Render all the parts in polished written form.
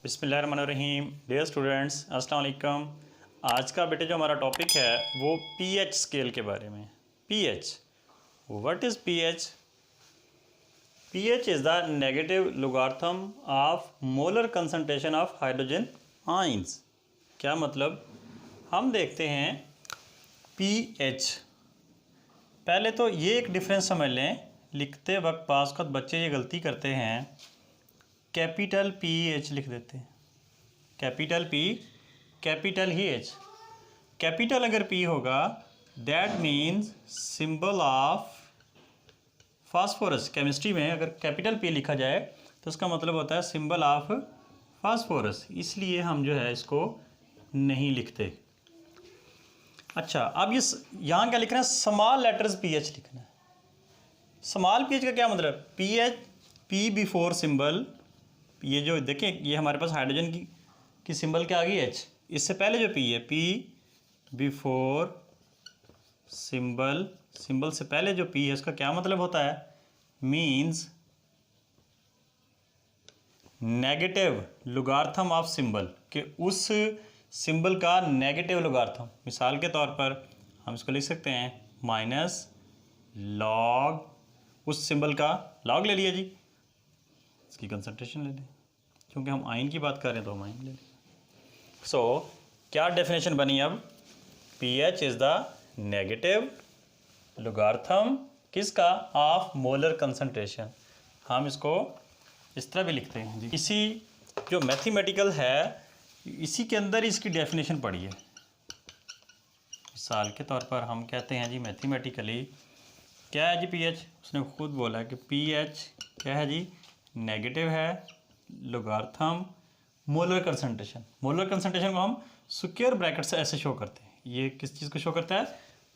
बिस्मिल्लाहिर्रहमानिर्रहीम। Dear students, अस्सलाम वालेकुम। आज का बेटे जो हमारा टॉपिक है वो पीएच स्केल के बारे में। PH, what is pH? PH is the negative logarithm of molar concentration of hydrogen ions. क्या मतलब? हम देखते हैं पीएच। पहले तो ये एक डिफरेंस समझ लें, लिखते वक्त पास वक्त बच्चे ये गलती करते हैं, कैपिटल पी एच लिख देते हैं। कैपिटल पी, कैपिटल ही एच। कैपिटल अगर पी होगा that means symbol of phosphorus. Chemistry में अगर कैपिटल पी लिखा जाए तो उसका मतलब होता है सिंबल ऑफ फास्फोरस, इसलिए हम जो है इसको नहीं लिखते। अच्छा, अब ये यहाँ क्या लिखना है? स्मॉल लेटर्स पी एच लिखना है। स्मॉल पी एच का क्या मतलब? P H, P before symbol. ये जो देखें, ये हमारे पास हाइड्रोजन की सिंबल क्या आ गई? एच। इससे पहले जो पी है, पी बिफोर सिंबल, सिंबल से पहले जो पी है उसका क्या मतलब होता है? Means negative logarithm of symbol, कि उस सिंबल का नेगेटिव लोगारिथम। मिसाल के तौर पर हम इसको लिख सकते हैं माइनस लॉग, उस सिंबल का लॉग ले लिया जी, इसकी कंसंट्रेशन ले लें, क्योंकि हम आयन की बात कर रहे हैं तो हम आयन ले लें। सो क्या डेफिनेशन बनी अब? PH is the negative logarithm किसका? Of molar concentration. हम इसको इस तरह भी लिखते हैं जी। इसी जो मैथमेटिकल है इसी के अंदर इसकी डेफिनेशन पड़ी है। मिसाल के तौर पर हम कहते हैं जी मैथमेटिकली क्या है जी पीएच? उसने खुद बोला है कि पीएच क्या है जी? नेगेटिव है logarithm molar concentration. Molar concentration को हम स्क्वायर ब्रैकेट से ऐसे शो करते हैं। ये किस चीज़ को शो करता है?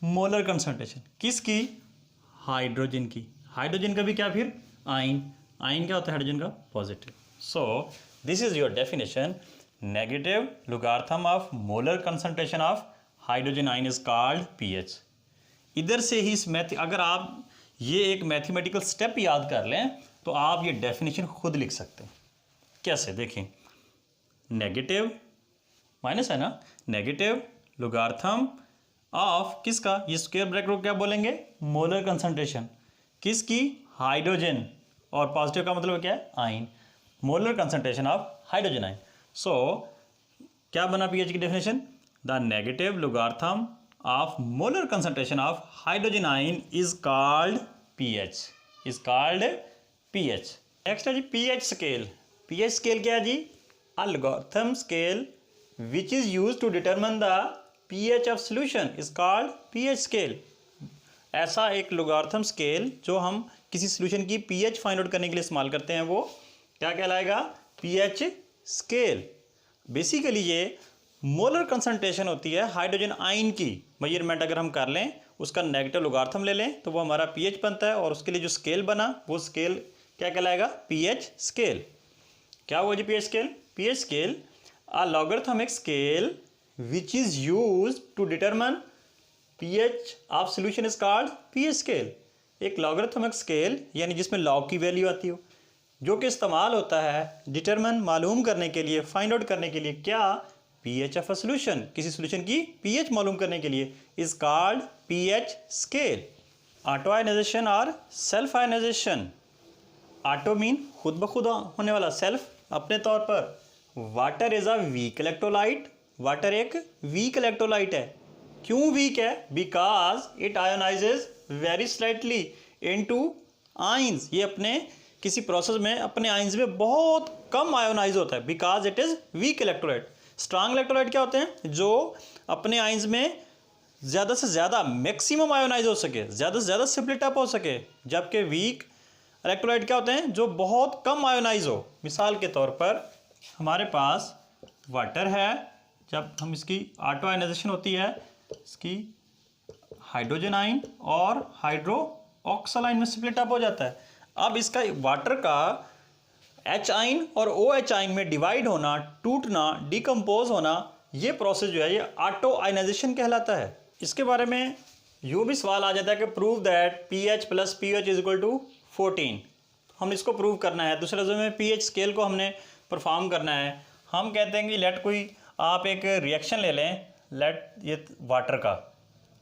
मोलर कंसंट्रेशन किसकी? हाइड्रोजन की। हाइड्रोजन का भी क्या फिर? आयन। आयन क्या होता है? हाइड्रोजन का positive. So this is your definition. Negative logarithm of molar concentration of hydrogen ion is called pH. इधर से ही इस अगर आप ये एक मैथमेटिकल स्टेप याद कर लें तो आप ये डेफिनेशन खुद लिख सकते हैं। कैसे? देखें, नेगेटिव माइनस है ना, नेगेटिव लोगारिथम ऑफ किसका? ये स्क्वायर ब्रैकेट को क्या बोलेंगे? मोलर कंसंट्रेशन किसकी? हाइड्रोजन। और पॉजिटिव का मतलब क्या है? Ion. Molar concentration of hydrogen ion. So क्या बना पीएच की definition? The negative logarithm of molar concentration of hydrogen ion is called pH. Is called pH. Next है जी पीएच स्केल। पीएच स्केल क्या है जी? A logarithm scale which is used to determine the pH of solution is called pH scale. ऐसा एक logarithm scale जो हम किसी सॉल्यूशन की पीएच फाइंड आउट करने के लिए इस्तेमाल करते हैं वो क्या कहलाएगा? PH scale. बेसिकली ये मोलर कंसंट्रेशन होती है हाइड्रोजन आयन की मेजरमेंट अगर हम कर लें, उसका नेगेटिव लोगारिथम ले लें तो वो हमारा पीएच बनता है, और उसके लिए जो स्केल बना वो स्केल क्या कहलाएगा? PH scale. क्या हुआ जी pH scale? PH scale a logarithmic scale which is used to determine pH of solution is called pH scale. एक लॉगरिथमिक स्केल यानी जिसमें लॉग की वैल्यू आती हो, जो कि इस्तेमाल होता है डिटरमिन मालूम करने के लिए, फाइंड आउट करने के लिए क्या? पीएच ऑफ अ सॉल्यूशन, किसी सॉल्यूशन की पीएच मालूम करने के लिए is called pH scale. Auto ionization और सेल्फ आयनाइजेशन। ऑटो मीन खुद ब खुद होने वाला, सेल्फ अपने तौर पर। Water is a weak electrolyte. Water एक वीक इलेक्ट्रोलाइट है। क्यों वीक है? Because it ionizes very slightly into ions. ये अपने किसी प्रोसेस में अपने आयंस में बहुत कम आयोनाइज होता है, because it is weak electrolyte. Strong electrolyte क्या होते हैं? जो अपने आयंस में ज़्यादा से ज़्यादा मैक्सिमम आयोनाइज हो सके, ज़्यादा से ज़्यादा स्प्लिट अप हो सके। जबकि वीक इलेक्ट्रोलाइट क्या होते हैं? जो बहुत कम आयोनाइज हो। मिसाल के तौर पर हमारे पास वाटर है, जब हम इसकी ऑटो आयनाइजेशन होती है इसकी हाइड्रोजन आयन और हाइड्रो ऑक्सल आयन में स्प्लिट अप हो जाता है। अब इसका वाटर का एच आयन और ओ एच आयन में डिवाइड होना, टूटना, डिकम्पोज होना, ये प्रोसेस जो है ये ऑटो आयनाइजेशन कहलाता है। इसके बारे में यूँ भी सवाल आ जाता है कि prove that pH plus pOH is equal to 14। हमने इसको प्रूव करना है। दूसरे लफ्ज़ों में पीएच स्केल को हमने परफॉर्म करना है। हम कहते हैं कि लेट कोई आप एक रिएक्शन ले लें, लेट ये वाटर का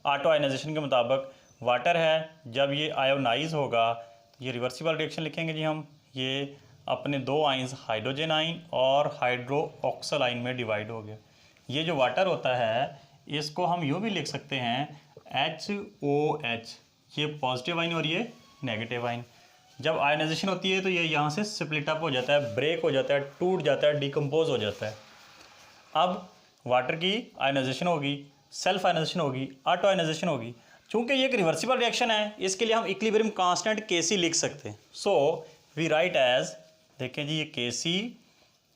ऑटो आयनाइजेशन के मुताबिक वाटर है, जब ये आयोनाइज होगा ये रिवर्सिबल रिएक्शन लिखेंगे जी हम, ये अपने दो आइंस हाइड्रोजन आइन और हाइड्रोक्सल आइन में डिवाइड हो गया। ये जो वाटर होता है इसको हम यूँ भी लिख सकते हैं HOH, ये पॉजिटिव आइन और ये नेगेटिव आइन। जब आयनाइजेशन होती है तो ये यहाँ से स्प्लिट अप हो जाता है, ब्रेक हो जाता है, टूट जाता है, डिकम्पोज हो जाता है। अब वाटर की आयनाइजेशन होगी, सेल्फ आयनाइजेशन होगी, ऑटो आयनाइजेशन होगी। चूंकि ये एक रिवर्सिबल रिएक्शन है इसके लिए हम इक्विलिब्रियम कांस्टेंट Kc लिख सकते हैं। सो वी राइट एज, देखें जी ये Kc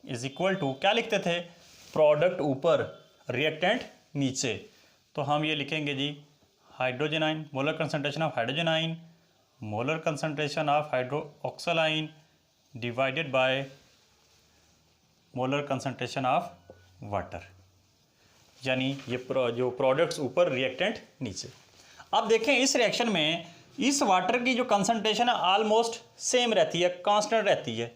इज इक्वल टू क्या लिखते थे, प्रोडक्ट ऊपर रिएक्टेंट नीचे, तो हम ये लिखेंगे जी hydrogen ion, molar concentration of hydrogen ion, molar concentration of hydroxyl ion divided by molar concentration of water, यानी ये जो प्रोडक्ट्स ऊपर रिएक्टेंट नीचे। अब देखें इस रिएक्शन में इस वाटर की जो कंसंट्रेशन है ऑलमोस्ट सेम रहती है, कांस्टेंट रहती है,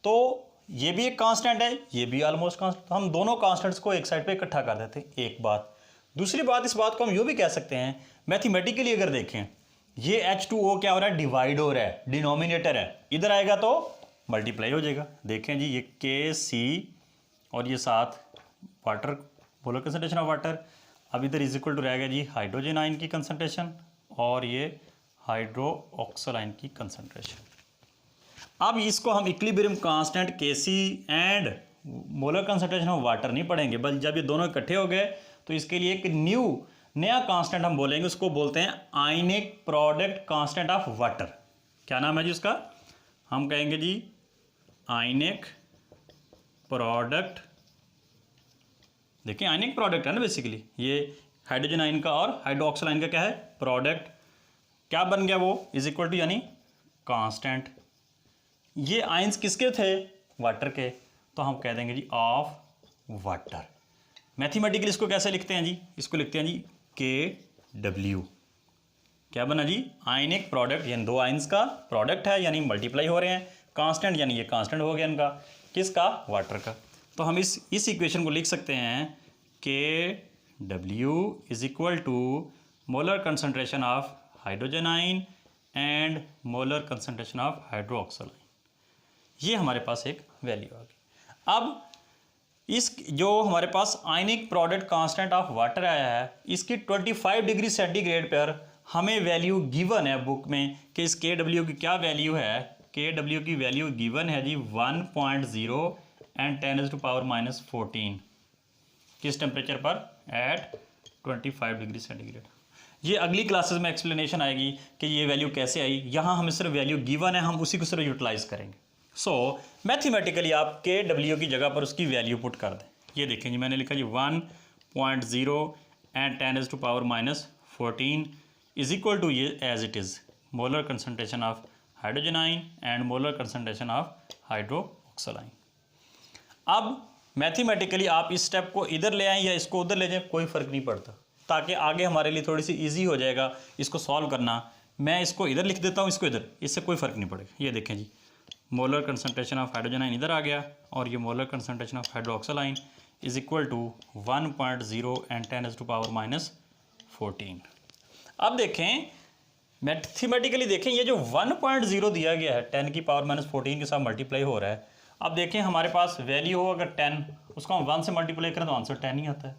तो ये भी एक कांस्टेंट है, ये भी ऑलमोस्ट कांस्टेंट, तो हम दोनों कांस्टेंट्स को एक साइड पे इकट्ठा कर देते हैं। एक बात, दूसरी बात, इस बात को हम यूँ भी कह सकते हैं मैथमेटिकली अगर देखें ये H2O क्या हो रहा है, डिवाइड हो रहा है, डिनोमिनेटर है, इधर आएगा तो मल्टीप्लाई हो जाएगा। देखें जी ये Kc और ये साथ water, molar concentration of water, अब इधर इज इक्वल टू रहेगा जी हाइड्रोजन आयन की कंसंट्रेशन और ये हाइड्रोक्सल आयन की कंसंट्रेशन। अब इसको हम equilibrium constant Kc and molar concentration of water नहीं पढ़ेंगे, बल्कि जब ये दोनों इकट्ठे हो गए तो इसके लिए एक नया कांस्टेंट हम बोलेंगे, उसको बोलते हैं आयनिक प्रोडक्ट कांस्टेंट ऑफ वाटर। क्या नाम है जी उसका, हम कहेंगे जी आयनिक प्रोडक्ट, देखिए आयनिक प्रोडक्ट है ना बेसिकली, ये हाइड्रोजन आयन का और हाइड्रोक्सल आयन का क्या है, प्रोडक्ट, क्या बन गया वो, इज इक्वल टू यानी कांस्टेंट। ये आयंस किसके थे, वाटर के, तो हम कह देंगे जी ऑफ वाटर। मैथमेटिकली इसको कैसे लिखते हैं जी, इसको लिखते हैं जी KW, क्या बना जी, आयनिक प्रोडक्ट, यानी दो आयंस का प्रोडक्ट है, यानी मल्टीप्लाई हो रहे हैं, कांस्टेंट यानी ये कांस्टेंट हो गया इनका, किसका, वाटर का। तो हम इस इक्वेशन को लिख सकते हैं KW is equal to molar concentration of hydrogen ion and molar concentration of hydroxyl ion. ये हमारे पास एक वैल्यू आ गई। अब इस जो हमारे पास ionic product constant of water आया है, इसकी 25 डिग्री सेंटीग्रेड पर हमें वैल्यू गिवन है बुक में कि इस KW की क्या वैल्यू है। KW की वैल्यू गिवन है जी 1.0 एंड 10⁻⁻14 किस टेम्परेचर पर, एट 25 डिग्री सेंटीग्रेड। ये अगली क्लासेस में एक्सप्लेनेशन आएगी कि ये वैल्यू कैसे आई, यहाँ हमें सिर्फ वैल्यू गिवन है, हम उसी को सिर्फ यूटिलाइज करेंगे। सो मैथमेटिकली आप KW की जगह पर उसकी वैल्यू पुट कर दें। ये देखें जी मैंने लिखा जी 1.0 एंड 10⁻⁻14 इज इक्वल टू ये as it is molar concentration of hydrogen ion and molar concentration of hydroxyl ion. अब मैथमेटिकली आप इस स्टेप को इधर ले आएँ या इसको उधर ले जाएं, कोई फ़र्क नहीं पड़ता, ताकि आगे हमारे लिए थोड़ी सी इजी हो जाएगा इसको सॉल्व करना। मैं इसको इधर लिख देता हूँ, इसको इधर, इससे कोई फ़र्क नहीं पड़ेगा। ये देखें जी molar concentration of hydrogen ion इधर आ गया और ये molar concentration of hydroxyl ion is equal to 1.0 and 10⁻⁻14। अब देखें मैथमेटिकली देखें, ये जो 1.0 दिया गया है 10⁻⁻14 के साथ मल्टीप्लाई हो रहा है। अब देखें हमारे पास वैल्यू हो अगर 10, उसको हम 1 से मल्टीप्लाई करें तो आंसर 10 ही आता है।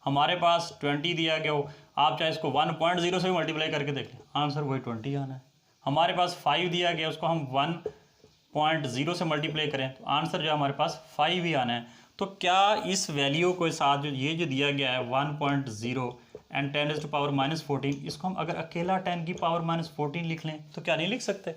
हमारे पास 20 दिया गया हो, आप चाहे इसको 1.0 से भी मल्टीप्लाई करके देख लें, आंसर वही 20 आना है। हमारे पास 5 दिया गया, उसको हम 1.0 से मल्टीप्लाई करें तो आंसर जो है हमारे पास 5 ही आना है। तो क्या इस वैल्यू के साथ जो दिया गया है 1.0 एंड 10⁻⁻14, इसको हम अगर अकेला 10⁻⁻14 लिख लें तो क्या नहीं लिख सकते,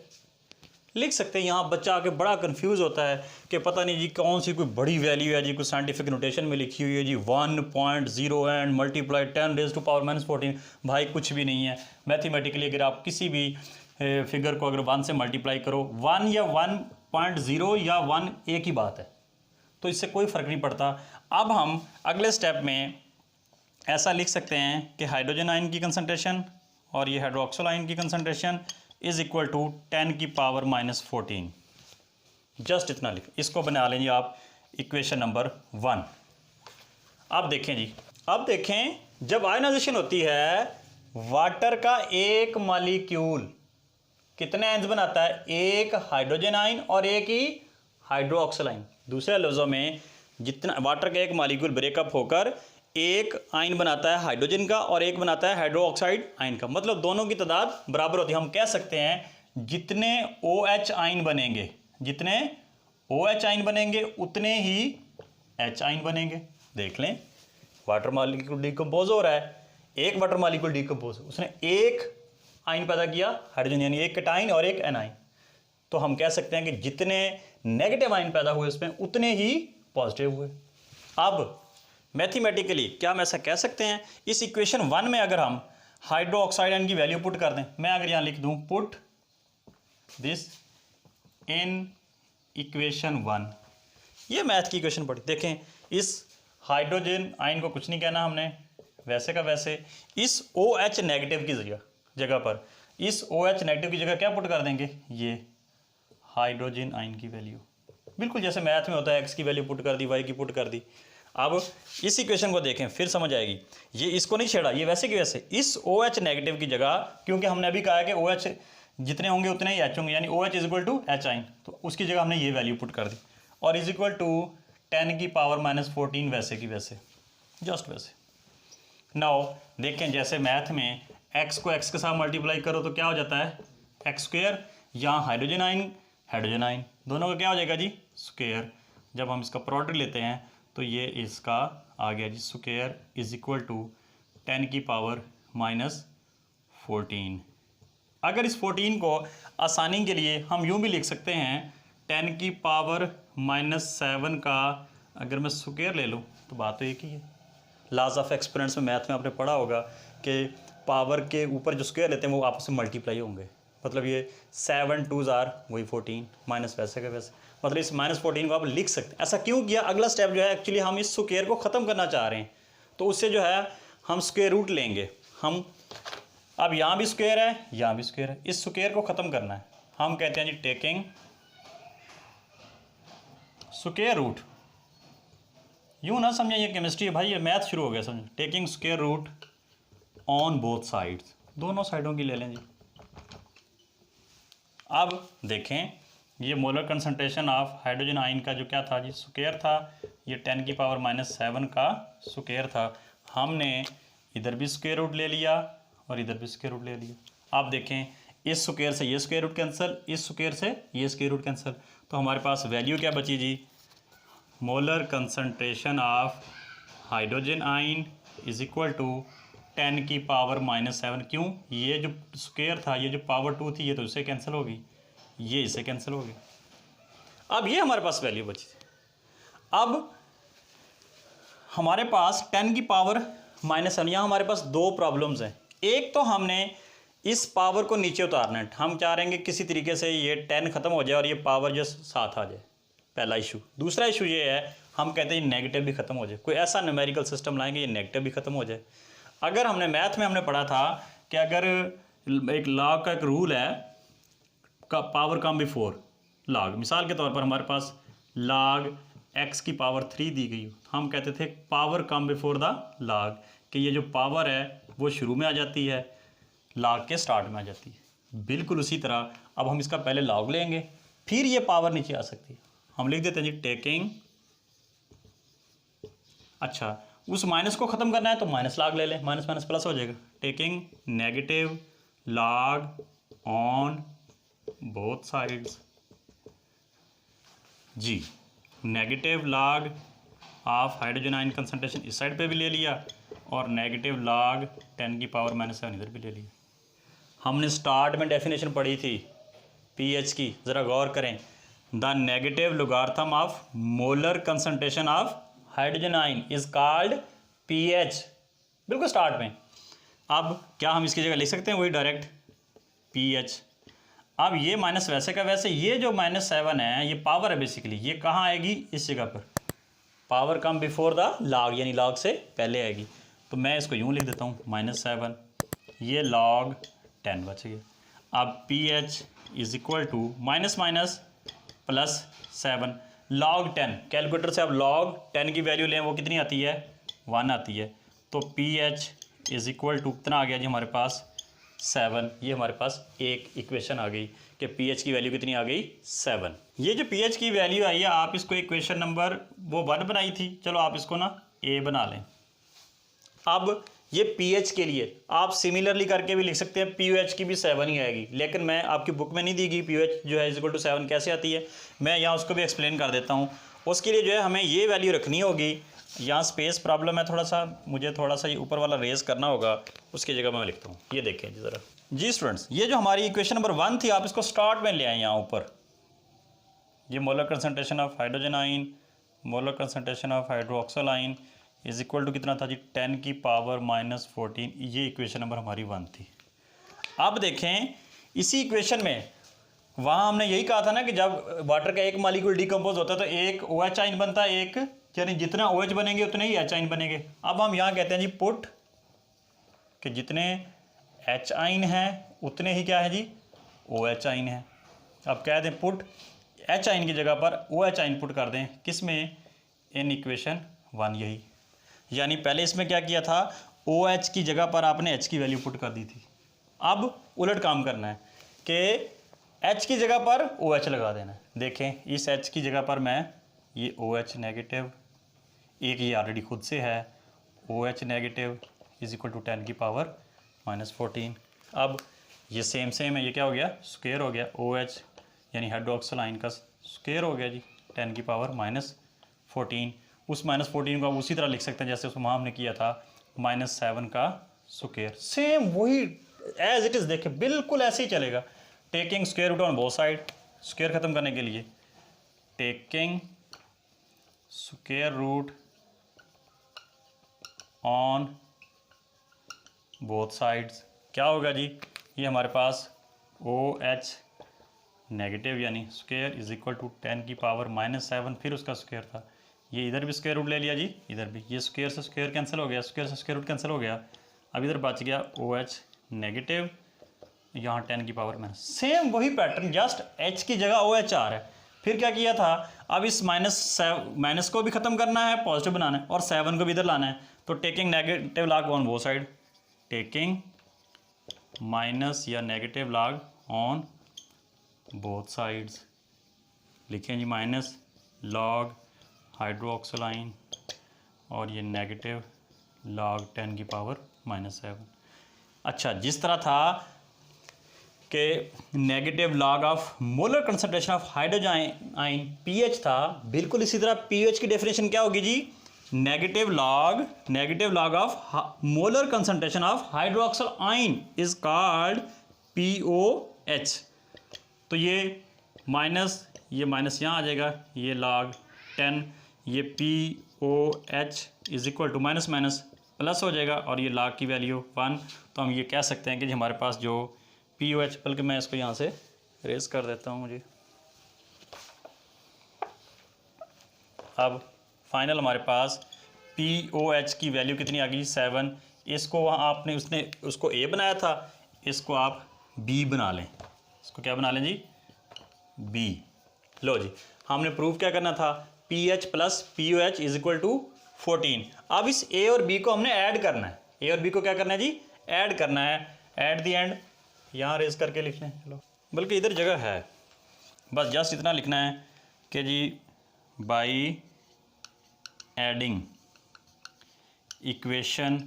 लिख सकते हैं। यहाँ बच्चा आके बड़ा कंफ्यूज होता है कि पता नहीं जी कौन सी कोई बड़ी वैल्यू है जी, कोई साइंटिफिक नोटेशन में लिखी हुई है जी 1.0 एंड मल्टीप्लाई 10⁻⁻14। भाई कुछ भी नहीं है। मैथमेटिकली अगर आप किसी भी फिगर को अगर 1 से मल्टीप्लाई करो, 1 या 1.0 या 1 एक ही बात है, तो इससे कोई फ़र्क नहीं पड़ता। अब हम अगले स्टेप में ऐसा लिख सकते हैं कि हाइड्रोजन आयन की कंसंट्रेशन और ये हाइड्रोक्सल आयन की concentration is equal to 10⁻⁻14। Just इतना लिख, इसको बना लेंगे आप इक्वेशन नंबर 1। अब देखें जी, अब देखें जब आयनाइजेशन होती है वाटर का एक मॉलिक्यूल कितने आयन्स बनाता है, एक हाइड्रोजन आयन और एक ही हाइड्रोक्सिल आयन। दूसरे लफ्जों में जितना वाटर का एक मॉलिक्यूल ब्रेकअप होकर एक आयन बनाता है हाइड्रोजन का और एक बनाता है हाइड्रोक्साइड आयन का, मतलब दोनों की तादाद बराबर होती है। हम कह सकते हैं जितने OH आयन बनेंगे, जितने OH आयन बनेंगे उतने ही H आयन बनेंगे। देख लें वाटर मॉलिक्यूल डिकम्पोज हो रहा है, एक वाटर मॉलिक्यूल डिकम्पोज, उसने एक आयन पैदा किया हाइड्रोजन, यानी एक कैटाइन और एक एनाइन। तो हम कह सकते हैं कि जितने नेगेटिव आयन पैदा हुए उसमें उतने ही पॉजिटिव हुए। अब मैथमेटिकली क्या हम ऐसा कह सकते हैं, इस इक्वेशन 1 में अगर हम हाइड्रोक्साइड आयन की वैल्यू पुट कर दें, मैं अगर यहां लिख दूं पुट दिस इन इक्वेशन 1, ये मैथ की इक्वेशन पढ़ी। देखें इस हाइड्रोजन आयन को कुछ नहीं कहना हमने, वैसे का वैसे इस OH नेगेटिव की जगह पर इस OH नेगेटिव की जगह क्या पुट कर देंगे, ये हाइड्रोजन आयन की वैल्यू, बिल्कुल जैसे मैथ में होता है x की वैल्यू पुट कर दी, y की पुट कर दी। अब इस इक्वेशन को देखें फिर समझ आएगी, ये इसको नहीं छेड़ा, ये वैसे की वैसे इस OH नेगेटिव की जगह, क्योंकि हमने अभी कहा है कि OH जितने होंगे उतने ही H होंगे, यानी OH is equal to H ion, तो उसकी जगह हमने ये वैल्यू पुट कर दी और इज इक्वल टू 10 की पावर -14 वैसे की वैसे, जस्ट वैसे। नाउ देखें जैसे मैथ में x को x के साथ मल्टीप्लाई करो तो क्या हो जाता है x², यहाँ हाइड्रोजन आयन दोनों का क्या हो जाएगा जी स्क्वायर। जब हम इसका प्रोडक्ट लेते हैं तो ये इसका आ गया जी स्क्वायर इज इक्वल टू 10 की पावर -14। अगर इस 14 को आसानी के लिए हम यूँ भी लिख सकते हैं 10 की पावर -7 का अगर मैं स्क्वायर ले लूँ तो बात तो एक ही है। लॉज ऑफ एक्सपोनेंट्स में मैथ में आपने पढ़ा होगा कि पावर के ऊपर जो स्क्वायर लेते हैं वो आपस में मल्टीप्लाई होंगे, मतलब ये 7 2s वही 14 माइनस वैसे का वैसे, मतलब इस -14 को आप लिख सकते हैं। ऐसा क्यों किया, अगला स्टेप जो है एक्चुअली हम इस स्क्वायर को ख़त्म करना चाह रहे हैं, तो उससे जो है हम स्क्वायर रूट लेंगे। हम अब यहाँ भी स्क्वायर है यहाँ भी स्क्वायर है, इस स्क्वायर को ख़त्म करना है। हम कहते हैं जी टेकिंग स्क्वायर रूट, यूँ ना समझे ये केमिस्ट्री है भाई, ये मैथ शुरू हो गया समझ, taking square root on both sides, दोनों साइडों की ले लें जी। अब देखें ये molar concentration of hydrogen ion का जो क्या था जी स्क्वायर था, ये 10 की पावर -7 का स्क्वायर था। हमने इधर भी स्क्वायर रूट ले लिया और इधर भी स्क्वायर रूट ले लिया। आप देखें इस स्क्वायर से ये स्क्वायर रूट कैंसिल, इस स्क्वायर से ये स्क्वायर रूट कैंसिल, तो हमारे पास वैल्यू क्या बची जी, molar concentration of hydrogen ion is equal to 10 की पावर -7। क्यों, ये जो स्क्वायर था, ये जो पावर 2 थी, ये तो इससे कैंसिल होगी, ये इससे कैंसिल होगी। अब ये हमारे पास वैल्यू बची। अब हमारे पास 10 की पावर -7, यहाँ हमारे पास दो प्रॉब्लम्स हैं। एक तो हमने इस पावर को नीचे उतारना है, हम चाह रहे हैं कि किसी तरीके से ये 10 ख़त्म हो जाए और ये पावर जो साथ आ जाए, पहला इशू। दूसरा इशू ये है हम कहते हैं नेगेटिव भी ख़त्म हो जाए, कोई ऐसा न्यूमेरिकल सिस्टम लाएंगे ये नेगेटिव भी ख़त्म हो जाए। अगर हमने मैथ में हमने पढ़ा था कि अगर एक लॉग का एक रूल है का पावर कम बिफोर लॉग, मिसाल के तौर पर हमारे पास लॉग x की पावर 3 दी गई हो, हम कहते थे power come before the log, कि ये जो पावर है वो शुरू में आ जाती है, लॉग के स्टार्ट में आ जाती है। बिल्कुल उसी तरह अब हम इसका पहले लॉग लेंगे फिर ये पावर नीचे आ सकती है। हम लिख देते हैं जी टेकिंग, अच्छा उस माइनस को ख़त्म करना है तो माइनस लॉग ले लें, माइनस माइनस प्लस हो जाएगा, taking negative log on both sides जी। Negative log of hydrogen ion concentration इस साइड पे भी ले लिया और नेगेटिव लॉग 10 की पावर -7 इधर भी ले लिया। हमने स्टार्ट में डेफिनेशन पढ़ी थी pH की, ज़रा गौर करें, the negative logarithm of molar concentration of hydrogen ion is called pH, बिल्कुल स्टार्ट में। अब क्या हम इसकी जगह लिख सकते हैं वही डायरेक्ट pH। अब ये माइनस वैसे का वैसे, ये जो -7 है ये पावर है बेसिकली, ये कहाँ आएगी इस जगह पर, power come before the log, यानी लॉग से पहले आएगी। तो मैं इसको यूँ लिख देता हूँ -7, ये लॉग 10 बच गया। अब pH is equal to minus minus +7, log 10, calculator से आप log 10 की वैल्यू लें, वो कितनी आती है 1 आती है। तो pH इज इक्वल टू कितना आ गया जी हमारे पास 7। ये हमारे पास एक इक्वेशन आ गई कि pH की वैल्यू कितनी आ गई 7। ये जो pH की वैल्यू आई है, आप इसको इक्वेशन नंबर वो 1 बनाई थी, चलो आप इसको ना A बना लें। अब ये pH के लिए आप सिमिलरली करके भी लिख सकते हैं, pOH की भी 7 ही आएगी, लेकिन मैं आपकी बुक में नहीं दी गई pOH जो है इज इक्वल टू 7 कैसे आती है, मैं यहाँ उसको भी एक्सप्लेन कर देता हूँ। उसके लिए जो है हमें ये वैल्यू रखनी होगी, यहाँ स्पेस प्रॉब्लम है थोड़ा सा, मुझे थोड़ा सा ये ऊपर वाला रेज करना होगा, उसकी जगह मैं लिखता हूँ। ये देखें जी ज़रा जी स्टूडेंट्स, ये जो हमारी इक्वेशन नंबर 1 थी, आप इसको स्टार्ट में ले आए यहाँ ऊपर। ये molar concentration of hydrogen ion, molar concentration of hydroxyl ion is equal to कितना था जी 10 की पावर -14। ये इक्वेशन नंबर हमारी 1 थी। अब देखें इसी इक्वेशन में वहाँ हमने यही कहा था ना कि जब वाटर का एक मॉलिक्यूल डिकम्पोज होता है तो एक OH आइन बनता है, एक यानी जितना OH बनेंगे उतने ही H आइन बनेंगे। अब हम यहाँ कहते हैं जी पुट कि जितने H आइन हैं उतने ही क्या है जी OH आइन है। अब कह दें पुट H आइन की जगह पर OH आइन पुट कर दें, किस में, इन इक्वेशन 1 यही। यानी पहले इसमें क्या किया था, OH की जगह पर आपने H की वैल्यू पुट कर दी थी। अब उलट काम करना है कि H की जगह पर OH लगा देना है। देखें इस H की जगह पर मैं ये OH नेगेटिव, एक ये ऑलरेडी खुद से है OH negative is equal to 10 की पावर -14। अब ये सेम है, ये क्या हो गया स्क्वायर हो गया, OH यानी हाइड्रोक्सिल आइन का स्क्वायर हो गया जी 10 की पावर -14। उस -14 को आप उसी तरह लिख सकते हैं जैसे उसमें हमने किया था -7 का स्क्वायर, सेम वही एज इट इज़। देखें बिल्कुल ऐसे ही चलेगा। Taking square root on both side, square ख़त्म करने के लिए taking square root on both sides, क्या होगा जी, ये हमारे पास OH नेगेटिव यानी स्क्वायर इज इक्वल टू 10 की पावर -7, फिर उसका स्क्वायर था। ये इधर भी स्क्वायर रूट ले लिया जी, इधर भी, ये स्क्वायर से स्क्वायर कैंसिल हो गया, स्क्वायर से स्क्वायर रूट कैंसिल हो गया। अब इधर बच गया OH नेगेटिव, यहाँ 10 की पावर -, सेम वही पैटर्न, जस्ट H की जगह OH आ रहा है। फिर क्या किया था, अब इस माइनस को भी ख़त्म करना है, पॉजिटिव बनाना है, और 7 को भी इधर लाना है। तो taking negative log on both side, taking minus या negative log on both sides, लिखें जी माइनस लॉग हाइड्रोक्सिल आइन और ये नेगेटिव लॉग 10 की पावर -7। अच्छा, जिस तरह था कि negative log of molar concentration of hydrogen आइन pH था, बिल्कुल इसी तरह pH की डेफिनेशन क्या होगी जी, negative log of molar concentration of hydroxyl ion is called pOH। तो ये माइनस यहाँ आ जाएगा, ये लॉग 10, ये pOH is equal to minus plus हो जाएगा, और ये लॉग की वैल्यू 1। तो हम ये कह सकते हैं कि हमारे पास जो pOH, बल्कि मैं इसको यहाँ से रेज कर देता हूँ मुझे। अब फाइनल हमारे पास pOH की वैल्यू कितनी आ गई 7। इसको वहाँ आपने उसको A बनाया था, इसको आप B बना लें। इसको क्या बना लें जी, B। लो जी, हमने प्रूव क्या करना था, pH + pOH is equal to 14। अब इस A और B को हमने ऐड करना है, A और B को क्या करना है जी, ऐड करना है। एट द एंड यहाँ रेज करके लिख लें, चलो, बल्कि इधर जगह है, बस जस्ट इतना लिखना है कि जी by adding equation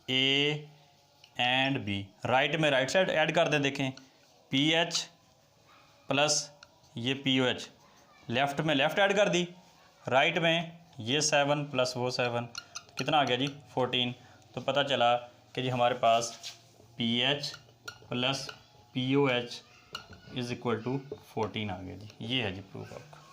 A and B, right में राइट साइड ऐड कर दें। देखें pH प्लस ये pOH, लेफ़्ट में लेफ़्ट ऐड कर दी, राइट में ये 7 प्लस वो 7, तो कितना आ गया जी 14। तो पता चला कि जी हमारे पास pH + pOH is equal to 14 आ गया जी। ये है जी प्रूफ आपका।